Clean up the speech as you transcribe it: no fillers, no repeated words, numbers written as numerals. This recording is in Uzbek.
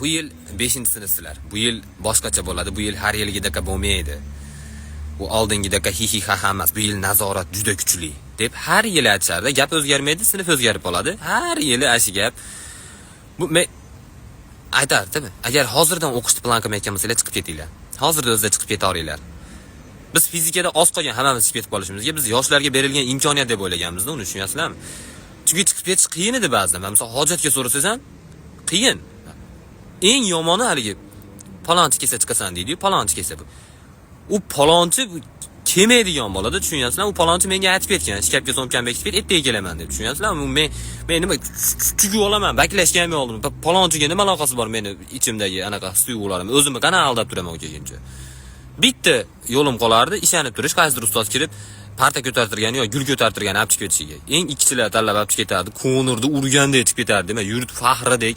bu yil 5-sinfsizlar. Bu yil boshqacha bo'ladi. Bu yil har yilgidek bo'lmaydi. Bu oldingidek hi ha emas. Bu yil nazorat juda kuchli deb har yil aytishardi. Gap o'zgarmaydi, sinf o'zgarib qoladi. Har yili ashi gap. Bu men aytardimi? Agar hozirdan o'qishni plan qilmayotgan bo'lsanglar chiqib ketinglar. Hozirda o'zida chiqib ketaveringlar. Biz fizikada oz qolgan hammamiz chiqib ketib qolishimizga biz yoshlarga berilgan imkoniyat deb o'ylaganmiz-da, uni tushunyapsizlarmi? Chunki chiqib ketish qiyin edi ba'zida. Masalan, hojatga so'rasangiz ham qiyin. Eng yomoni haligi palonchi kelsa chiqasan deydi-yu, palonchi kelsa bu. U palonchi kelmaydigan bo'ladi, tushunyapsizlar? U palonchi menga aytib ketgan, shkafga so'mkan bekitib ket, ertaga kelaman deb, tushunyapsizlarmi? Men nima tugib olaman, baklashga ham yo'ldim. Palonchiga nima aloqasi bor meni ichimdagi anaqa his-tuyg'ularim? O'zimni qana aldab turaman u kelguncha. Bitta yo'lim qolardi, ishlanib turish, qaysidir ustoz kirib, parta ko'tartirgani yo gul ko'tartirgani olib chiqib ketishiga. Eng ikkichilar tanlab olib chiqib ketardi, ko'nirdi, urganda chiqib ketardi. Men yurib faxridek